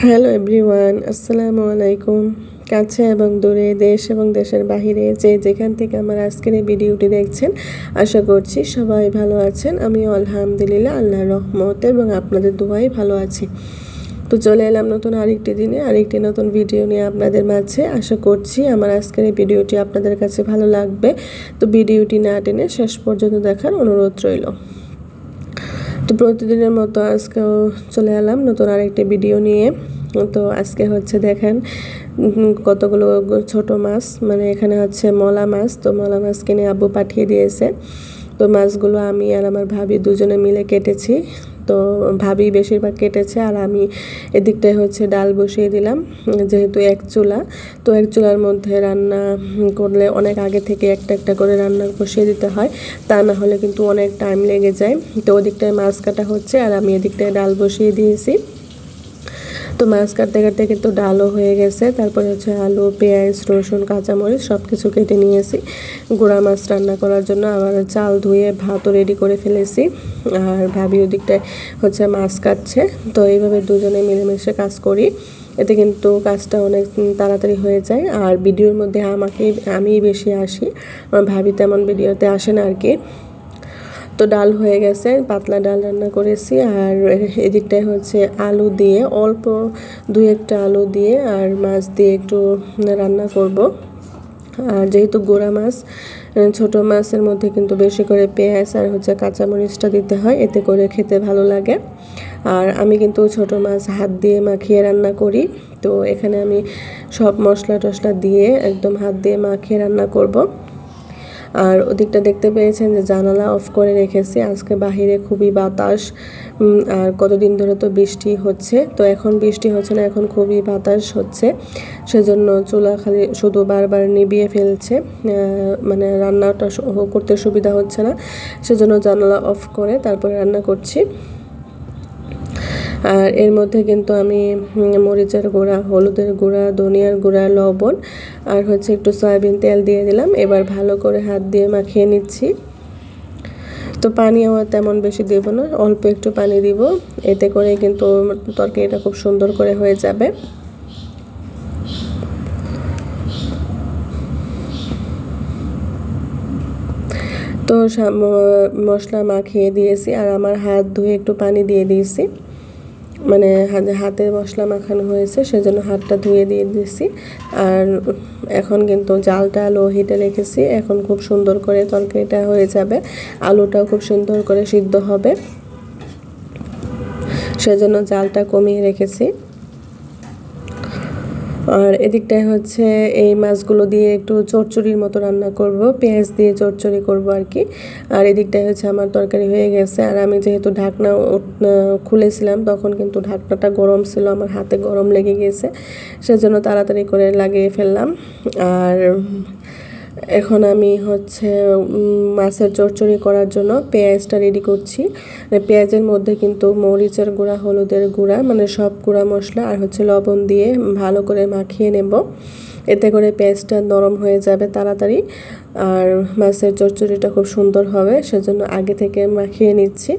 Hello everyone, আসসালামু আলাইকুম। কাছে এবং দূরে, দেশ এবং দেশের বাহিরে যে যেখান থেকে আমার আজকের এই ভিডিওটি দেখছেন, আশা করছি সবাই ভালো আছেন। আমিও আলহামদুলিল্লাহ আল্লাহর রহমতে এবং আপনাদের দোয়ায় ভালো আছি। তো চলে এলাম নতুন আরেকটি দিনে আরেকটি নতুন ভিডিও নিয়ে আপনাদের মাঝে। আশা করছি আমার আজকের এই ভিডিওটি আপনাদের কাছে ভালো লাগবে। তো ভিডিওটি না টেনে শেষ পর্যন্ত দেখার অনুরোধ রইল। তো প্রতিদিনের মতো আজকেও চলে এলাম নতুন আরেকটি ভিডিও নিয়ে। তো আজকে হচ্ছে দেখেন কতগুলো ছোট মাছ, মানে এখানে হচ্ছে মলা মাছ। তো মলা মাছ কিনে আব্বু পাঠিয়ে দিয়েছে। তো মাছগুলো আমি আর আমার ভাবি দুজনে মিলে কেটেছি। তো ভাবি বেশিরভাগ কেটেছে আর আমি এদিকটায় হচ্ছে ডাল বসিয়ে দিলাম, যেহেতু এক চুলা। তো এক চুলার মধ্যে রান্না করলে অনেক আগে থেকে একটা একটা করে রান্না বসিয়ে দিতে হয়, তা না হলে কিন্তু অনেক টাইম লেগে যায়। তো ওদিকটায় মাছ কাটা হচ্ছে আর আমি এদিকটায় ডাল বসিয়ে দিয়েছি। তো মাছ কাটতে কাটতে কিন্তু ডালও হয়ে গেছে। তারপরে হচ্ছে আলু, পেঁয়াজ, রসুন, কাঁচামরিচ সব কিছু কেটে নিয়েছি গুঁড়া মাছ রান্না করার জন্য। আবার চাল ধুয়ে ভাতও রেডি করে ফেলেছি। আর ভাবি ওদিকটায় হচ্ছে মাছ কাটছে। তো এইভাবে দুজনে মিলেমিশে কাজ করি, এতে কিন্তু কাজটা অনেক তাড়াতাড়ি হয়ে যায়। আর ভিডিওর মধ্যে আমিই বেশি আসি, আমার ভাবি তেমন ভিডিওতে আসে না আর কি। তো ডাল হয়ে গেছে, পাতলা ডাল রান্না করেছি। আর এদিকটায় হচ্ছে আলু দিয়ে অল্প দুই একটা আলু দিয়ে আর মাছ দিয়ে একটু রান্না করব। আর যেহেতু গোড়া মাছ, ছোট মাছের মধ্যে কিন্তু বেশি করে পেঁয়াজ আর হচ্ছে কাঁচামরিচটা দিতে হয়, এতে করে খেতে ভালো লাগে। আর আমি কিন্তু ছোট মাছ হাত দিয়ে মাখিয়ে রান্না করি। তো এখানে আমি সব মশলা টশলা দিয়ে একদম হাত দিয়ে মাখিয়ে রান্না করব। আর ওদিকটা দেখতে পেয়েছেন যে জানালা অফ করে রেখেছি। আজকে বাহিরে খুবই বাতাস, আর কতদিন ধরে তো বৃষ্টি হচ্ছে। তো এখন বৃষ্টি হচ্ছে না, এখন খুবই বাতাস হচ্ছে। সেজন্য চুলা খালি শুধু বারবার নিভিয়ে ফেলছে, মানে রান্নাটা করতে সুবিধা হচ্ছে না। সেজন্য জানালা অফ করে তারপরে রান্না করছি। আর এর মধ্যে কিন্তু আমি মরিচের গুঁড়া, হলুদের গুঁড়া, ধনিয়ার গুঁড়া, লবণ আর হচ্ছে একটু সয়াবিন তেল দিয়ে দিলাম। এবার ভালো করে হাত দিয়ে মাখিয়ে নিচ্ছি। তো পানি আমার তেমন বেশি দেব না, অল্প একটু পানি দিব, এতে করে কিন্তু তরকারিটা খুব সুন্দর করে হয়ে যাবে। তো মশলা মাখিয়ে দিয়েছি আর আমার হাত ধুয়ে একটু পানি দিয়ে দিয়েছি, মানে হাতে মশলা মাখানো হয়েছে সেজন্য হাতটা ধুয়ে দিয়ে দিয়েছি। আর এখন কিন্তু জালটা লো হিটে রেখেছি, এখন খুব সুন্দর করে তরকারিটা হয়ে যাবে। আলুটাও খুব সুন্দর করে সিদ্ধ হবে, সেজন্য জালটা কমিয়ে রেখেছি। আর এদিকটায় হচ্ছে এই মাছগুলো দিয়ে একটু চচ্চড়ির মতো রান্না করব, পেঁয়াজ দিয়ে চচ্চড়ি করব আর কি। আর এদিকটায় হচ্ছে আমার তরকারি হয়ে গেছে। আর আমি যেহেতু ঢাকনা খুলেছিলাম তখন কিন্তু ঢাকনাটা গরম ছিল, আমার হাতে গরম লেগে গিয়েছে, সেজন্য তাড়াতাড়ি করে লাগিয়ে ফেললাম। আর এখন আমি হচ্ছে মাছের চচ্চড়ি করার জন্য পেঁয়াজটা রেডি করছি। পেঁয়াজের মধ্যে কিন্তু মরিচের গুঁড়া, হলুদের গুঁড়া, মানে সব গুঁড়া মশলা আর হচ্ছে লবণ দিয়ে ভালো করে মাখিয়ে নেব, এতে করে পেঁয়াজটা নরম হয়ে যাবে তাড়াতাড়ি। আর মাছের চচ্চড়িটা খুব সুন্দর হবে, সেজন্য আগে থেকে মাখিয়ে নিচ্ছি।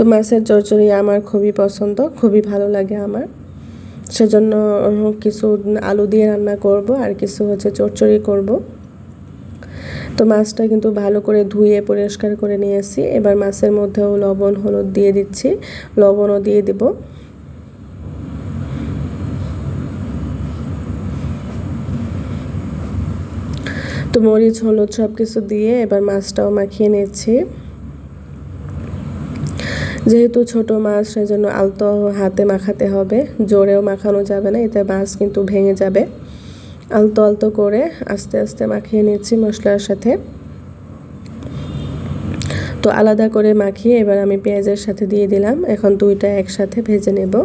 তো মাছের চচ্চড়ি আমার খুবই পছন্দ, খুবই ভালো লাগে আমার, সেজন্য কিছু আলু দিয়ে রান্না করব আর কিছু হচ্ছে চচ্চড়ি করব। তো মাছটা কিন্তু ভালো করে ধুয়ে পরিষ্কার করে নিয়েছি। এবার মাছের মধ্যেও লবণ হলুদ দিয়ে দিচ্ছি, লবণও দিয়ে দিব। তো মরিচ হলুদ সব কিছু দিয়ে এবার মাছটাও মাখিয়ে নিচ্ছি। যেহেতু ছোট মাছ সেজন্য আলতো হাতে মাখাতে হবে, জোরেও মাখানো যাবে না, এতে মাছ কিন্তু ভেঙে যাবে। আলতো আলতো করে আস্তে আস্তে মাখিয়ে নিচ্ছি মশলার সাথে। তো আলাদা করে মাখিয়ে এবার আমি পেঁয়াজের সাথে দিয়ে দিলাম, এখন দুইটা একসাথে ভেজে নেব।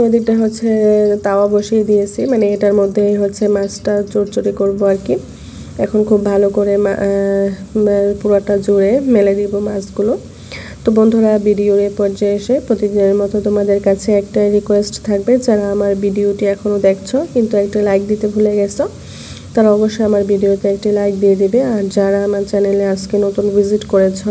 তো এদিকটা হচ্ছে তাওয়া বসিয়ে দিয়েছি, মানে এটার মধ্যেই হচ্ছে মাছটা চচ্চড়ি করব আর কি। এখন খুব ভালো করে পুরোটা জুড়ে মেলে দিব মাছগুলো। তো বন্ধুরা, ভিডিওর এই পর্যায়ে এসে প্রতিদিনের মতো তোমাদের কাছে একটা রিকোয়েস্ট থাকবে, যারা আমার ভিডিওটি এখনও দেখছো কিন্তু একটা লাইক দিতে ভুলে গেছো, তারা অবশ্যই আমার ভিডিওতে একটি লাইক দিয়ে দিবে। আর যারা আমার চ্যানেলে আজকে নতুন ভিজিট করেছো,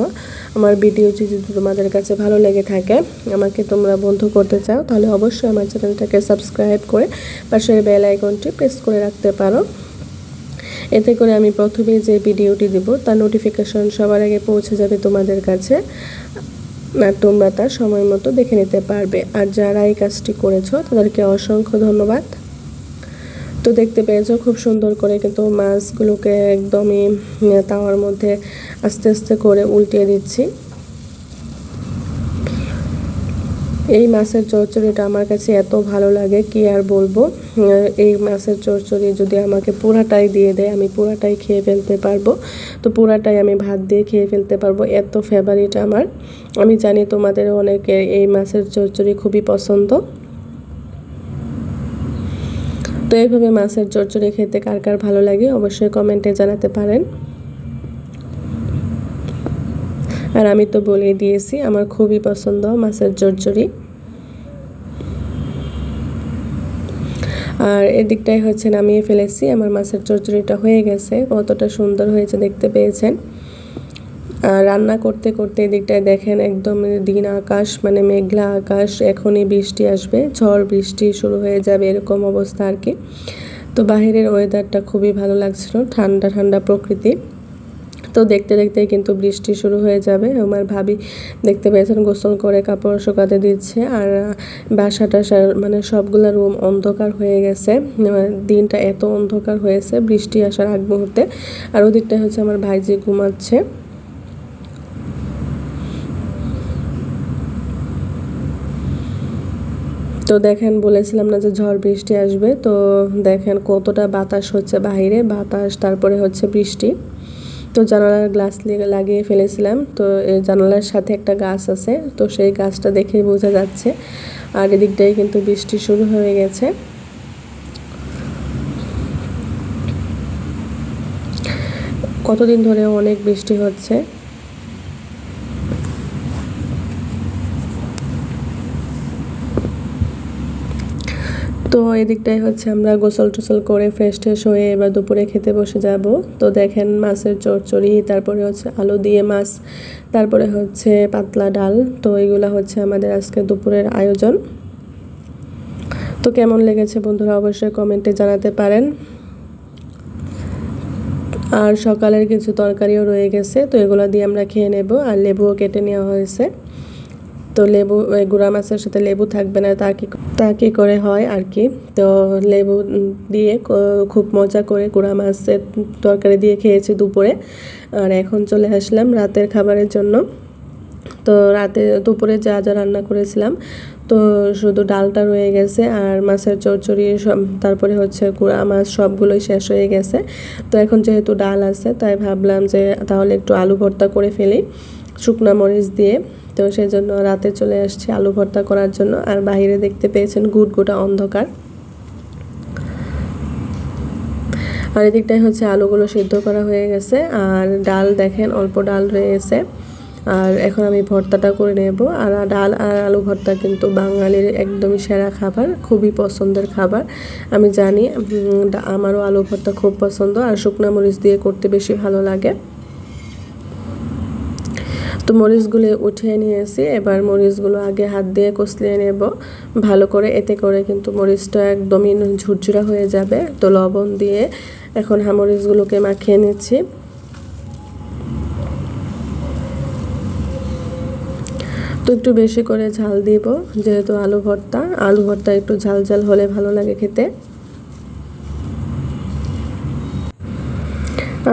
আমার ভিডিওটি যদি তোমাদের কাছে ভালো লেগে থাকে, আমাকে তোমরা বন্ধু করতে চাও, তাহলে অবশ্যই আমার চ্যানেলটাকে সাবস্ক্রাইব করে পাশের বেল আইকনটি প্রেস করে রাখতে পারো। এতে করে আমি প্রথমে যে ভিডিওটি দেব তার নোটিফিকেশন সবার আগে পৌঁছে যাবে তোমাদের কাছে, আর তোমরা তা সময় মতো দেখে নিতে পারবে। আর যারা এই কাজটি করেছো তাদেরকে অসংখ্য ধন্যবাদ। তো দেখতে পেয়েছো খুব সুন্দর করে কিন্তু মাছগুলোকে একদমই তাওয়ার মধ্যে আস্তে আস্তে করে উল্টিয়ে দিচ্ছি। এই মাছের চচ্চড়িটা আমার কাছে এত ভালো লাগে, কি আর বলবো। এই মাছের চচ্চড়ি যদি আমাকে পুরাটাই দিয়ে দেয়, আমি পুরাটাই খেয়ে ফেলতে পারবো। তো পুরাটাই আমি ভাত দিয়ে খেয়ে ফেলতে পারবো, এত ফেভারিট আমার। আমি জানি তোমাদের অনেকের এই মাছের চচ্চড়ি খুবই পছন্দ। তো এইভাবে মাছের চচ্চড়ি খেতে কার কার ভালো লাগে অবশ্যই কমেন্টে জানাতে পারেন। আর আমি তো বলেই দিয়েছি আমার খুবই পছন্দ মাছের চচ্চড়ি। আর এদিকটাই হচ্ছে নামিয়ে ফেলেছি, আমার মাছের চচ্চড়িটা হয়ে গেছে, কতটা সুন্দর হয়েছে দেখতে পেয়েছেন। আর রান্না করতে করতে এদিকটায় দেখেন একদম দিন আকাশ মানে মেঘলা আকাশ, এখনই বৃষ্টি আসবে, ঝড় বৃষ্টি শুরু হয়ে যাবে এরকম অবস্থা আর কি। তো বাইরের ওয়েদারটা খুবই ভালো লাগছিল, ঠান্ডা ঠান্ডা প্রকৃতি। তো দেখতে দেখতে কিন্তু বৃষ্টি শুরু হয়ে যাবে। আমার ভাবি দেখতে পেয়েছেন গোসল করে কাপড় শুকাতে দিচ্ছে, আর বাসাটা মানে সবগুলা রুম অন্ধকার হয়ে গেছে, দিনটা এত অন্ধকার হয়েছে বৃষ্টি আসার আগ মুহূর্তে। আর ওদিকটা হচ্ছে আমার ভাইজি ঘুমাচ্ছে। তো দেখেন বলেছিলাম না যে ঝড় বৃষ্টি আসবে, তো দেখেন কতটা বাতাস হচ্ছে বাইরে, বাতাস তারপরে হচ্ছে বৃষ্টি। তো জানালার গ্লাস লাগিয়ে ফেলেছিলাম, তো এই জানালার সাথে একটা গাছ আছে, তো সেই গাছটা দেখেই বোঝা যাচ্ছে। আর এদিকটাই কিন্তু বৃষ্টি শুরু হয়ে গেছে। কতদিন ধরে অনেক বৃষ্টি হচ্ছে। তো এদিকটাই হচ্ছে আমরা গোসল টোসল করে ফ্রেশ ট্রেশ হয়ে এবার দুপুরে খেতে বসে যাব। তো দেখেন মাছের চচ্চড়ি, তারপরে হচ্ছে আলু দিয়ে মাছ, তারপরে হচ্ছে পাতলা ডাল। তো এগুলা হচ্ছে আমাদের আজকে দুপুরের আয়োজন। তো কেমন লেগেছে বন্ধুরা অবশ্যই কমেন্টে জানাতে পারেন। আর সকালের কিছু তরকারিও রয়ে গেছে, তো এগুলো দিয়ে আমরা খেয়ে নেব। আর লেবুও কেটে নেওয়া হয়েছে। তো লেবু গুঁড়া মাছের সাথে লেবু থাকবে না তা কি করে হয় আর কি। তো লেবু দিয়ে খুব মজা করে গুঁড়া মাছের তরকারি দিয়ে খেয়েছি দুপুরে। আর এখন চলে আসলাম রাতের খাবারের জন্য। তো দুপুরে যা যা রান্না করেছিলাম, তো শুধু ডালটা রয়ে গেছে, আর মাছের চচ্চড়ি সব, তারপরে হচ্ছে গুঁড়া মাছ সবগুলোই শেষ হয়ে গেছে। তো এখন যেহেতু ডাল আছে, তাই ভাবলাম যে তাহলে একটু আলু ভর্তা করে ফেলি শুকনো মরিচ দিয়ে। তো সেই জন্য রাতে চলে আসছি আলু ভর্তা করার জন্য। আর বাইরে দেখতে পেয়েছেন গুটগুটা অন্ধকার। আর এদিকটাই হচ্ছে আলুগুলো সিদ্ধ করা হয়ে গেছে, আর ডাল দেখেন অল্প ডাল রয়ে গেছে। আর এখন আমি ভর্তাটা করে নেব। আর ডাল আর আলু ভর্তা কিন্তু বাঙালির একদমই সেরা খাবার, খুবই পছন্দের খাবার। আমি জানি আমারও আলু ভর্তা খুব পছন্দ, আর শুকনো মরিচ দিয়ে করতে বেশি ভালো লাগে। তো মরিচগুলো উঠিয়ে নিয়েছি, এবার মরিচগুলো আগে হাত দিয়ে কষলিয়ে নেব ভালো করে, এতে করে কিন্তু মরিচটা একদমই ঝুরঝুরা হয়ে যাবে। তো লবণ দিয়ে এখন মরিচগুলোকে মাখিয়ে নিচ্ছি। তো একটু বেশি করে ঝাল দিব, যেহেতু আলু ভর্তা একটু ঝাল ঝাল হলে ভালো লাগে খেতে।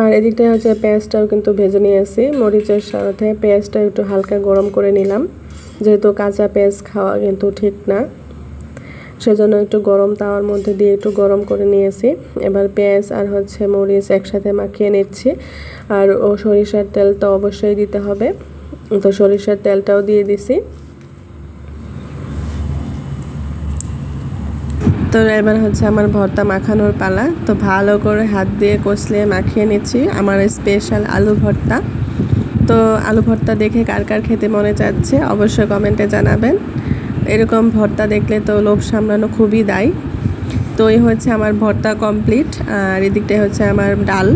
আর এদিকটায় হচ্ছে পেঁয়াজটাও কিন্তু ভেজে নিয়েছি, মরিচের সাথে পেঁয়াজটা একটু হালকা গরম করে নিলাম, যেহেতু কাঁচা পেঁয়াজ খাওয়া কিন্তু ঠিক না, সেজন্য একটু গরম তাওয়ার মধ্যে দিয়ে একটু গরম করে নিয়েছি। এবার পেঁয়াজ আর হচ্ছে মরিচ একসাথে মাখিয়ে নিচ্ছি। আর সরিষার তেল তো অবশ্যই দিতে হবে, তো সরিষার তেলটাও দিয়ে দিছি। তো এবার হচ্ছে আমার ভর্তা মাখানোর পালা। তো ভালো করে হাত দিয়ে কষলিয়ে মাখিয়ে নিচ্ছি আমার স্পেশাল আলু ভর্তা। তো আলু ভর্তা দেখে কার কার খেতে মনে চাচ্ছে অবশ্যই কমেন্টে জানাবেন। এরকম ভর্তা দেখলে তো লোভ সামলানো খুবই দায়। তো এই হচ্ছে আমার ভর্তা কমপ্লিট, আর এদিকটাই হচ্ছে আমার ডাল।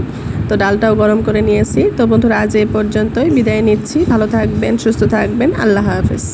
তো ডালটাও গরম করে নিয়েছি। তো বন্ধুরা আজ এই পর্যন্তই, বিদায় নিচ্ছি। ভালো থাকবেন, সুস্থ থাকবেন, আল্লাহ হাফেজ।